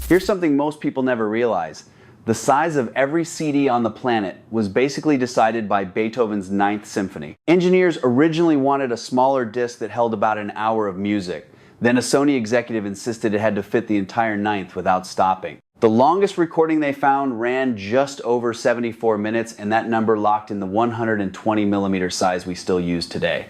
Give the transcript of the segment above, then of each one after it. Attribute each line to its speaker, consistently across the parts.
Speaker 1: Here's something most people never realize. The size of every CD on the planet was basically decided by Beethoven's Ninth Symphony. Engineers originally wanted a smaller disc that held about an hour of music. Then a Sony executive insisted it had to fit the entire ninth without stopping. The longest recording they found ran just over 74 minutes, and that number locked in the 120mm size we still use today.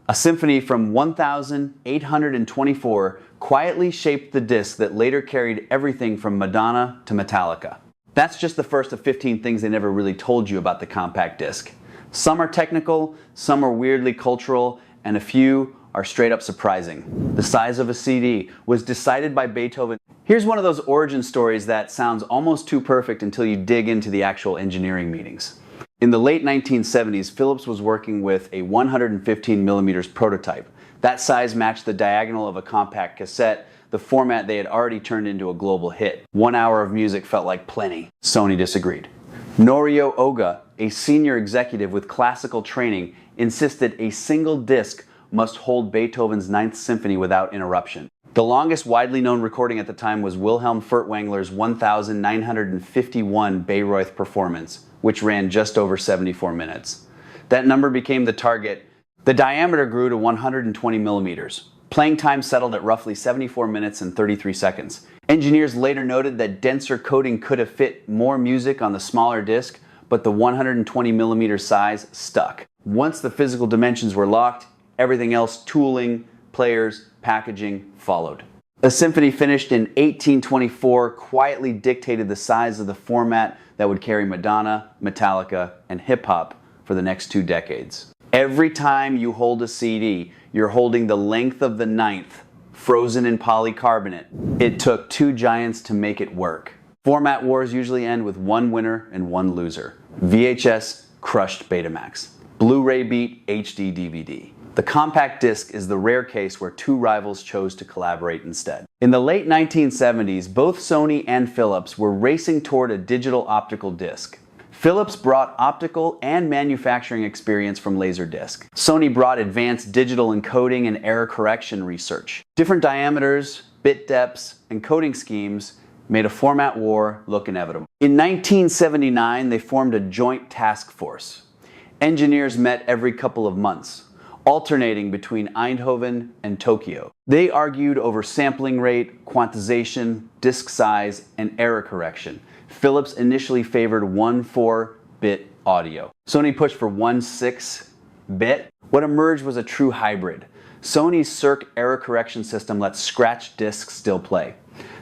Speaker 1: A symphony from 1824 quietly shaped the disc that later carried everything from Madonna to Metallica. That's just the first of 15 things they never really told you about the compact disc. Some are technical, some are weirdly cultural, and a few are straight up surprising. The size of a CD was decided by Beethoven. Here's one of those origin stories that sounds almost too perfect until you dig into the actual engineering meetings. In the late 1970s, Philips was working with a 115mm prototype. That size matched the diagonal of a compact cassette, the format they had already turned into a global hit. 1 hour of music felt like plenty. Sony disagreed. Norio Oga, a senior executive with classical training, insisted a single disc must hold Beethoven's Ninth Symphony without interruption. The longest widely known recording at the time was Wilhelm Furtwängler's 1951 Bayreuth performance, which ran just over 74 minutes. That number became the target. The diameter grew to 120mm. Playing time settled at roughly 74 minutes and 33 seconds. Engineers later noted that denser coding could have fit more music on the smaller disc, but the 120mm size stuck. Once the physical dimensions were locked, everything else, tooling, players, packaging, followed. A symphony finished in 1824 quietly dictated the size of the format that would carry Madonna, Metallica, and hip-hop for the next 2 decades. Every time you hold a CD, you're holding the length of the ninth, frozen in polycarbonate. It took 2 giants to make it work. Format wars usually end with one winner and one loser. VHS crushed Betamax. Blu-ray beat HD DVD. The compact disc is the rare case where 2 rivals chose to collaborate instead. In the late 1970s, both Sony and Philips were racing toward a digital optical disc. Philips brought optical and manufacturing experience from Laserdisc. Sony brought advanced digital encoding and error correction research. Different diameters, bit depths, and coding schemes made a format war look inevitable. In 1979, they formed a joint task force. Engineers met every couple of months, alternating between Eindhoven and Tokyo. They argued over sampling rate, quantization, disk size, and error correction. Philips initially favored 1/4-bit audio. Sony pushed for 1/6-bit. What emerged was a true hybrid. Sony's Circ error correction system lets scratch discs still play.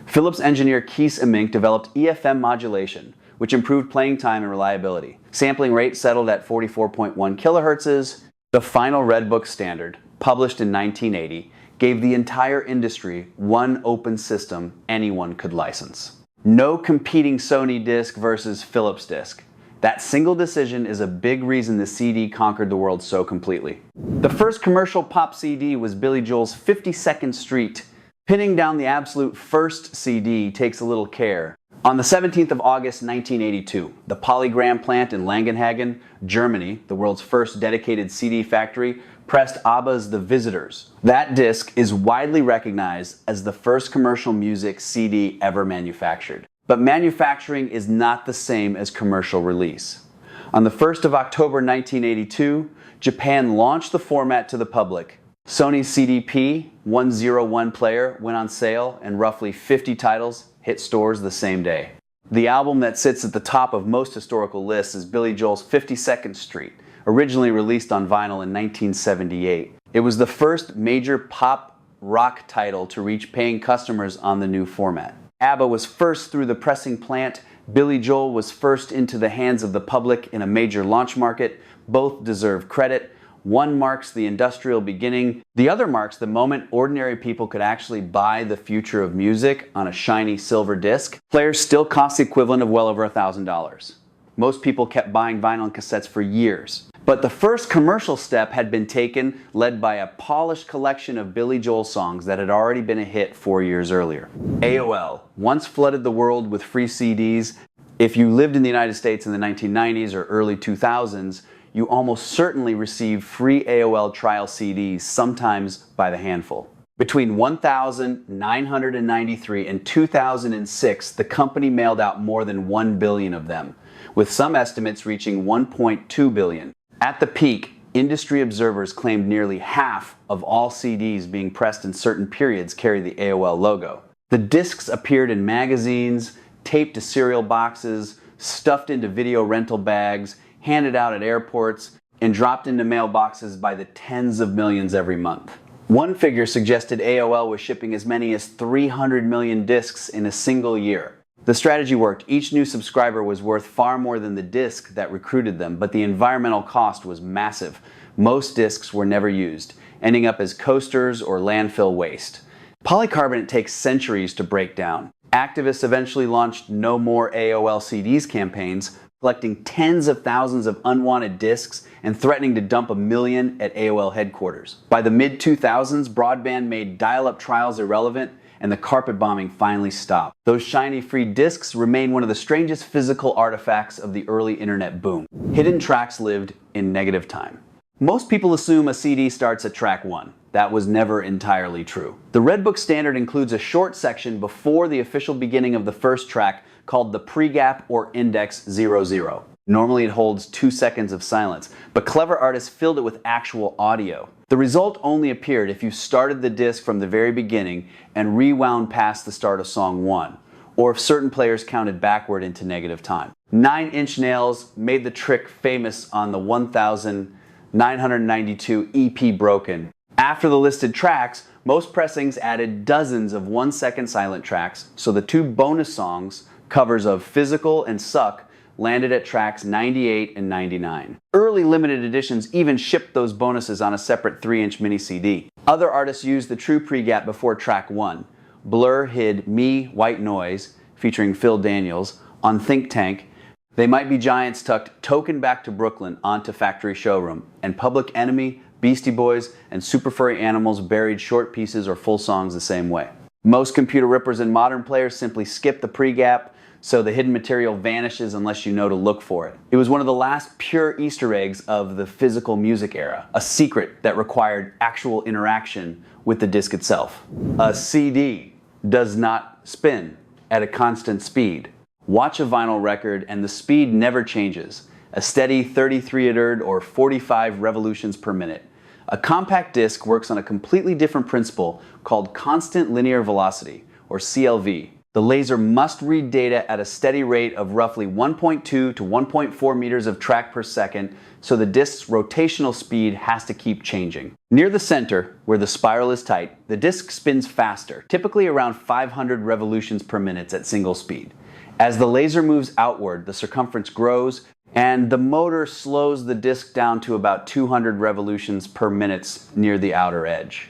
Speaker 1: Philips engineer Kees Immink developed EFM modulation, which improved playing time and reliability. Sampling rate settled at 44.1 kHz. The final Red Book standard, published in 1980, gave the entire industry one open system anyone could license. No competing Sony disc versus Philips disc. That single decision is a big reason the CD conquered the world so completely. The first commercial pop CD was Billy Joel's 52nd Street. Pinning down the absolute first CD takes a little care. On the 17th of August 1982, the Polygram plant in Langenhagen, Germany, the world's first dedicated CD factory, pressed ABBA's The Visitors. That disc is widely recognized as the first commercial music CD ever manufactured. But manufacturing is not the same as commercial release. On the 1st of October 1982, Japan launched the format to the public. Sony's CDP 101 player went on sale, and roughly 50 titles hit stores the same day. The album that sits at the top of most historical lists is Billy Joel's 52nd Street, originally released on vinyl in 1978. It was the first major pop rock title to reach paying customers on the new format. ABBA was first through the pressing plant. Billy Joel was first into the hands of the public in a major launch market. Both deserve credit. One marks the industrial beginning. The other marks the moment ordinary people could actually buy the future of music on a shiny silver disc. Players still cost the equivalent of well over $1,000. Most people kept buying vinyl and cassettes for years. But the first commercial step had been taken, led by a polished collection of Billy Joel songs that had already been a hit 4 years earlier. AOL once flooded the world with free CDs. If you lived in the United States in the 1990s or early 2000s, you almost certainly received free AOL trial CDs, sometimes by the handful. Between 1993 and 2006, the company mailed out more than 1 billion of them, with some estimates reaching 1.2 billion. At the peak, industry observers claimed nearly half of all CDs being pressed in certain periods carry the AOL logo. The discs appeared in magazines, taped to cereal boxes, stuffed into video rental bags, handed out at airports, and dropped into mailboxes by the tens of millions every month. One figure suggested AOL was shipping as many as 300 million discs in a single year. The strategy worked. Each new subscriber was worth far more than the disc that recruited them, but the environmental cost was massive. Most discs were never used, ending up as coasters or landfill waste. Polycarbonate takes centuries to break down. Activists eventually launched No More AOL CDs campaigns, collecting tens of thousands of unwanted discs and threatening to dump 1 million at AOL headquarters. By the mid-2000s, broadband made dial-up trials irrelevant, and the carpet bombing finally stopped. Those shiny free discs remain one of the strangest physical artifacts of the early internet boom. Hidden tracks lived in negative time. Most people assume a CD starts at track 1. That was never entirely true. The Red Book standard includes a short section before the official beginning of the first track called the pregap or index 00. Normally it holds 2 seconds of silence, but clever artists filled it with actual audio. The result only appeared if you started the disc from the very beginning and rewound past the start of song 1, or if certain players counted backward into negative time. 9-inch nails made the trick famous on the 1992 EP Broken. After the listed tracks, most pressings added dozens of 1-second silent tracks, so the 2 bonus songs, covers of Physical and Suck, landed at tracks 98 and 99. Early limited editions even shipped those bonuses on a separate 3-inch mini CD. Other artists used the true pregap before track 1. Blur hid Me, White Noise, featuring Phil Daniels, on Think Tank. They Might Be Giants tucked Token Back to Brooklyn onto Factory Showroom, and Public Enemy, Beastie Boys, and Super Furry Animals buried short pieces or full songs the same way. Most computer rippers and modern players simply skip the pregap, so the hidden material vanishes unless you know to look for it. It was one of the last pure Easter eggs of the physical music era, a secret that required actual interaction with the disc itself. A CD does not spin at a constant speed. Watch a vinyl record and the speed never changes, a steady 33 or 45 revolutions per minute. A compact disc works on a completely different principle called constant linear velocity, or CLV. The laser must read data at a steady rate of roughly 1.2 to 1.4 meters of track per second, so the disc's rotational speed has to keep changing. Near the center, where the spiral is tight, the disc spins faster, typically around 500 revolutions per minute at single speed. As the laser moves outward, the circumference grows, and the motor slows the disc down to about 200 revolutions per minute near the outer edge.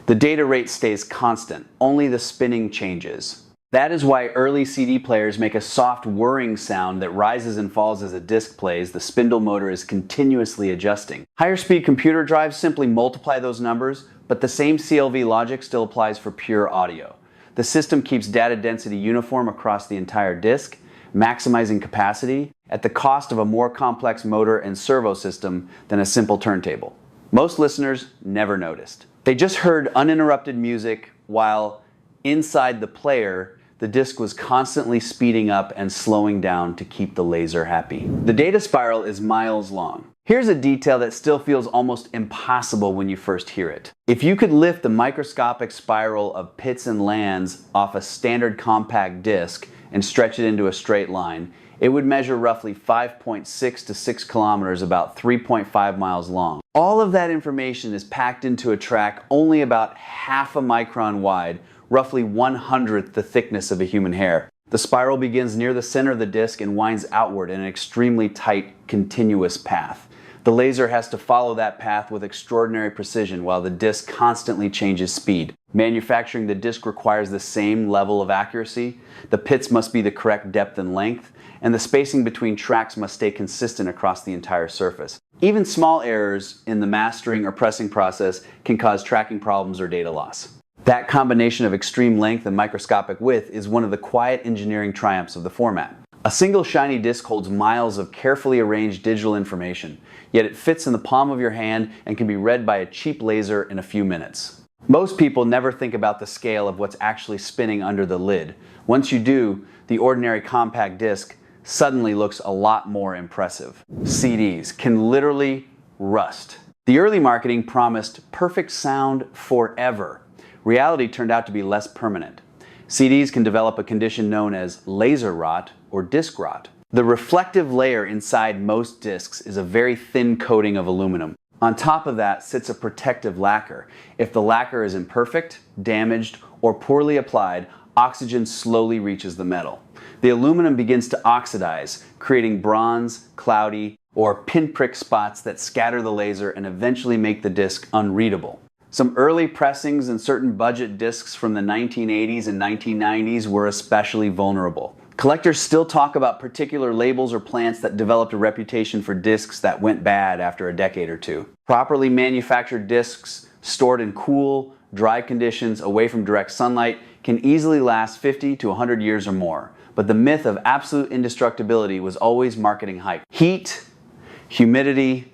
Speaker 1: The data rate stays constant, only the spinning changes. That is why early CD players make a soft whirring sound that rises and falls as a disc plays. The spindle motor is continuously adjusting. Higher speed computer drives simply multiply those numbers, but the same CLV logic still applies for pure audio. The system keeps data density uniform across the entire disc, maximizing capacity at the cost of a more complex motor and servo system than a simple turntable. Most listeners never noticed. They just heard uninterrupted music while inside the player, the disc was constantly speeding up and slowing down to keep the laser happy. The data spiral is miles long. Here's a detail that still feels almost impossible when you first hear it. If you could lift the microscopic spiral of pits and lands off a standard compact disc and stretch it into a straight line, it would measure roughly 5.6 to 6 kilometers, about 3.5 miles long. All of that information is packed into a track only about half a micron wide, roughly 1/100th the thickness of a human hair. The spiral begins near the center of the disc and winds outward in an extremely tight, continuous path. The laser has to follow that path with extraordinary precision while the disc constantly changes speed. Manufacturing the disc requires the same level of accuracy. The pits must be the correct depth and length, and the spacing between tracks must stay consistent across the entire surface. Even small errors in the mastering or pressing process can cause tracking problems or data loss. That combination of extreme length and microscopic width is one of the quiet engineering triumphs of the format. A single shiny disc holds miles of carefully arranged digital information, yet it fits in the palm of your hand and can be read by a cheap laser in a few minutes. Most people never think about the scale of what's actually spinning under the lid. Once you do, the ordinary compact disc suddenly looks a lot more impressive. CDs can literally rust. The early marketing promised perfect sound forever. Reality turned out to be less permanent. CDs can develop a condition known as laser rot or disc rot. The reflective layer inside most discs is a very thin coating of aluminum. On top of that sits a protective lacquer. If the lacquer is imperfect, damaged, or poorly applied, oxygen slowly reaches the metal. The aluminum begins to oxidize, creating bronze, cloudy, or pinprick spots that scatter the laser and eventually make the disc unreadable. Some early pressings and certain budget discs from the 1980s and 1990s were especially vulnerable. Collectors still talk about particular labels or plants that developed a reputation for discs that went bad after a decade or two. Properly manufactured discs stored in cool, dry conditions away from direct sunlight can easily last 50 to 100 years or more. But the myth of absolute indestructibility was always marketing hype. Heat, humidity,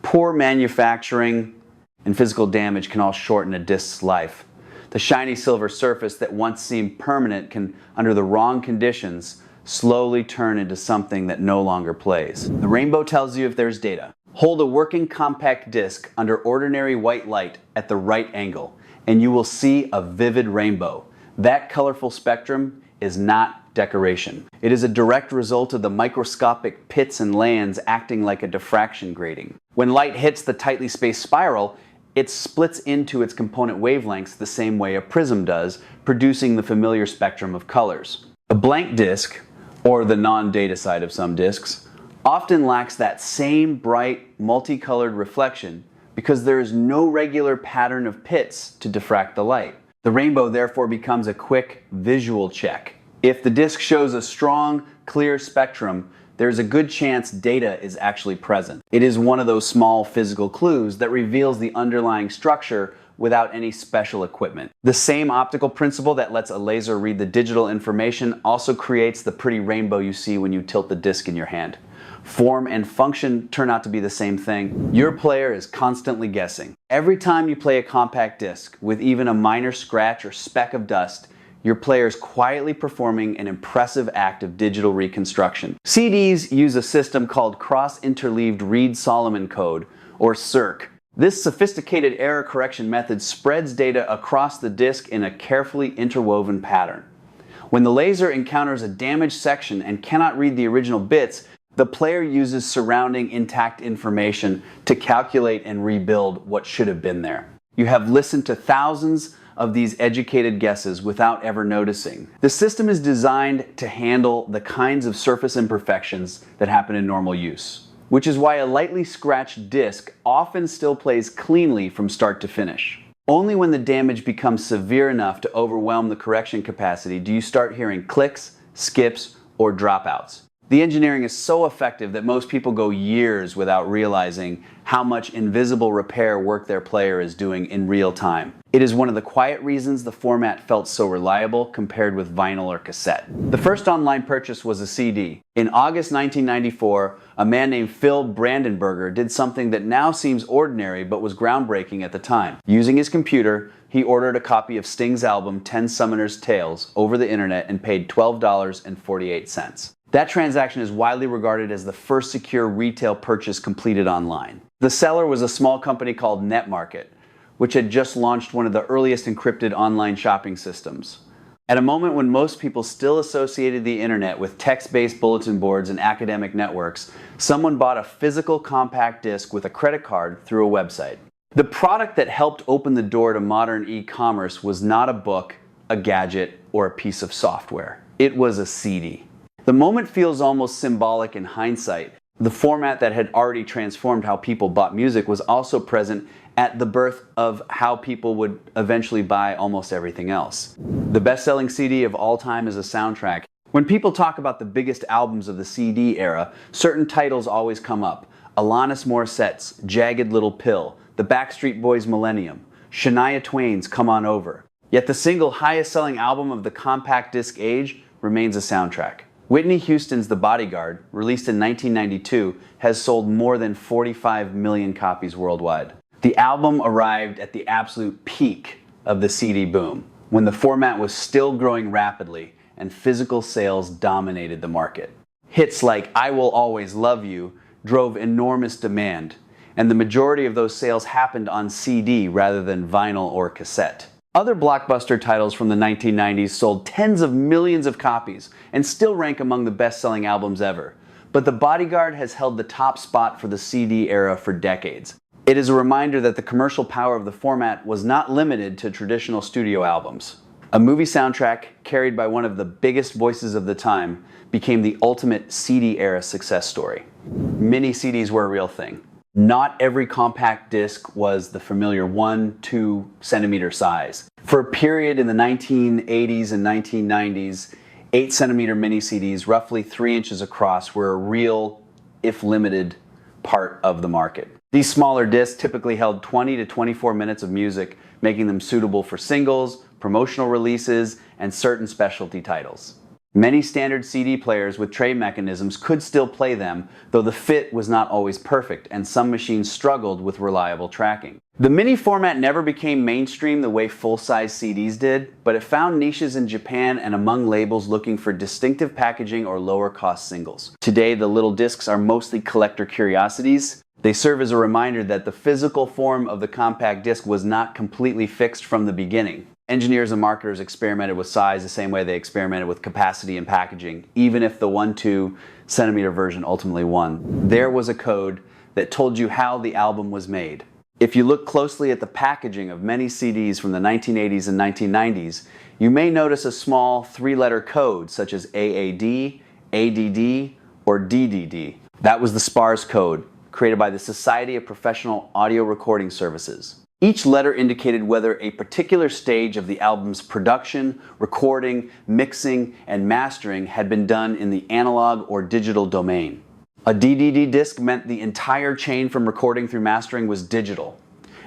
Speaker 1: poor manufacturing, and physical damage can all shorten a disc's life. The shiny silver surface that once seemed permanent can, under the wrong conditions, slowly turn into something that no longer plays. The rainbow tells you if there's data. Hold a working compact disc under ordinary white light at the right angle, and you will see a vivid rainbow. That colorful spectrum is not decoration. It is a direct result of the microscopic pits and lands acting like a diffraction grating. When light hits the tightly spaced spiral, it splits into its component wavelengths the same way a prism does, producing the familiar spectrum of colors. A blank disc, or the non-data side of some discs, often lacks that same bright, multicolored reflection because there is no regular pattern of pits to diffract the light. The rainbow therefore becomes a quick visual check. If the disc shows a strong, clear spectrum, there's a good chance data is actually present. It is one of those small physical clues that reveals the underlying structure without any special equipment. The same optical principle that lets a laser read the digital information also creates the pretty rainbow you see when you tilt the disc in your hand. Form and function turn out to be the same thing. Your player is constantly guessing. Every time you play a compact disc with even a minor scratch or speck of dust, your player is quietly performing an impressive act of digital reconstruction. CDs use a system called cross-interleaved Reed-Solomon code, or CIRC. This sophisticated error correction method spreads data across the disc in a carefully interwoven pattern. When the laser encounters a damaged section and cannot read the original bits, the player uses surrounding intact information to calculate and rebuild what should have been there. You have listened to thousands of these educated guesses without ever noticing. The system is designed to handle the kinds of surface imperfections that happen in normal use, which is why a lightly scratched disc often still plays cleanly from start to finish. Only when the damage becomes severe enough to overwhelm the correction capacity do you start hearing clicks, skips, or dropouts. The engineering is so effective that most people go years without realizing how much invisible repair work their player is doing in real time. It is one of the quiet reasons the format felt so reliable compared with vinyl or cassette. The first online purchase was a CD. In August 1994, a man named Phil Brandenburger did something that now seems ordinary but was groundbreaking at the time. Using his computer, he ordered a copy of Sting's album 10 Summoner's Tales over the internet and paid $12.48. That transaction is widely regarded as the first secure retail purchase completed online. The seller was a small company called NetMarket, which had just launched one of the earliest encrypted online shopping systems. At a moment when most people still associated the internet with text-based bulletin boards and academic networks, someone bought a physical compact disc with a credit card through a website. The product that helped open the door to modern e-commerce was not a book, a gadget, or a piece of software. It was a CD. The moment feels almost symbolic in hindsight. The format that had already transformed how people bought music was also present at the birth of how people would eventually buy almost everything else. The best-selling CD of all time is a soundtrack. When people talk about the biggest albums of the CD era, certain titles always come up. Alanis Morissette's Jagged Little Pill, the Backstreet Boys' Millennium, Shania Twain's Come On Over. Yet the single highest-selling album of the compact disc age remains a soundtrack. Whitney Houston's The Bodyguard, released in 1992, has sold more than 45 million copies worldwide. The album arrived at the absolute peak of the CD boom, when the format was still growing rapidly and physical sales dominated the market. Hits like "I Will Always Love You" drove enormous demand, and the majority of those sales happened on CD rather than vinyl or cassette. Other blockbuster titles from the 1990s sold tens of millions of copies and still rank among the best-selling albums ever. But The Bodyguard has held the top spot for the CD era for decades. It is a reminder that the commercial power of the format was not limited to traditional studio albums. A movie soundtrack carried by one of the biggest voices of the time became the ultimate CD-era success story. Mini CDs were a real thing. Not every compact disc was the familiar 1-2 centimeter size. For a period in the 1980s and 1990s, 8 centimeter mini CDs, roughly 3 inches across, were a real, if limited, part of the market. These smaller discs typically held 20 to 24 minutes of music, making them suitable for singles, promotional releases, and certain specialty titles. Many standard CD players with tray mechanisms could still play them, though the fit was not always perfect, and some machines struggled with reliable tracking. The mini format never became mainstream the way full-size CDs did, but it found niches in Japan and among labels looking for distinctive packaging or lower-cost singles. Today, the little discs are mostly collector curiosities. They serve as a reminder that the physical form of the compact disc was not completely fixed from the beginning. Engineers and marketers experimented with size the same way they experimented with capacity and packaging, even if the 1-2 centimeter version ultimately won. There was a code that told you how the album was made. If you look closely at the packaging of many CDs from the 1980s and 1990s, you may notice a small 3-letter code such as AAD, ADD, or DDD. That was the SPARS code, created by the Society of Professional Audio Recording Services. Each letter indicated whether a particular stage of the album's production, recording, mixing, and mastering had been done in the analog or digital domain. A DDD disc meant the entire chain from recording through mastering was digital.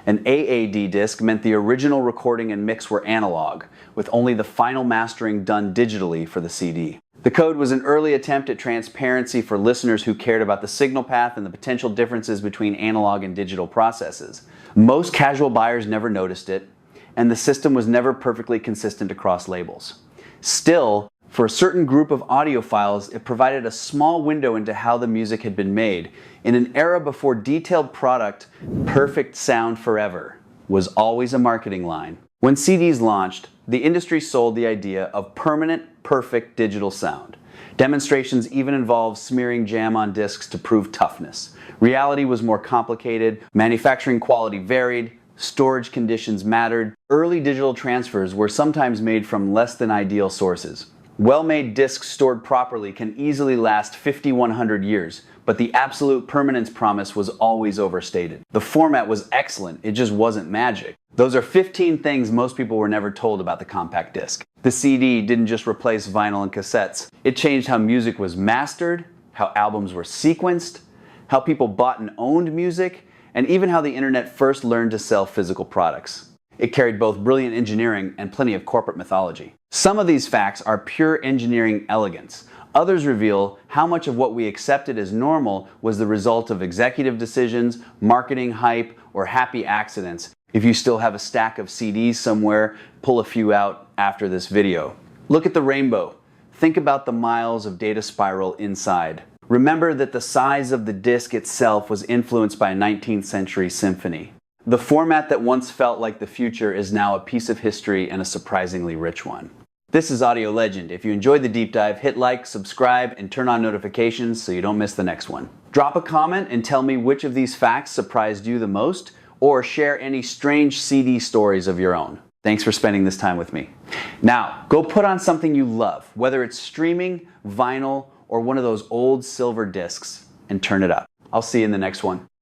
Speaker 1: An AAD disc meant the original recording and mix were analog, with only the final mastering done digitally for the CD. The code was an early attempt at transparency for listeners who cared about the signal path and the potential differences between analog and digital processes. Most casual buyers never noticed it, and the system was never perfectly consistent across labels. Still, for a certain group of audiophiles, it provided a small window into how the music had been made. In an era before detailed product, perfect sound forever was always a marketing line. When CDs launched, the industry sold the idea of permanent, perfect digital sound. Demonstrations even involved smearing jam on discs to prove toughness. Reality was more complicated, manufacturing quality varied, storage conditions mattered. Early digital transfers were sometimes made from less than ideal sources. Well-made discs stored properly can easily last 5,100 years, but the absolute permanence promise was always overstated. The format was excellent, it just wasn't magic. Those are 15 things most people were never told about the compact disc. The CD didn't just replace vinyl and cassettes. It changed how music was mastered, how albums were sequenced, how people bought and owned music, and even how the internet first learned to sell physical products. It carried both brilliant engineering and plenty of corporate mythology. Some of these facts are pure engineering elegance. Others reveal how much of what we accepted as normal was the result of executive decisions, marketing hype, or happy accidents. If you still have a stack of CDs somewhere, pull a few out after this video. Look at the rainbow. Think about the miles of data spiral inside. Remember that the size of the disc itself was influenced by a 19th century symphony. The format that once felt like the future is now a piece of history and a surprisingly rich one. This is Audio Legend. If you enjoyed the deep dive, hit like, subscribe, and turn on notifications so you don't miss the next one. Drop a comment and tell me which of these facts surprised you the most, or share any strange CD stories of your own. Thanks for spending this time with me. Now, go put on something you love, whether it's streaming, vinyl, or one of those old silver discs, and turn it up. I'll see you in the next one.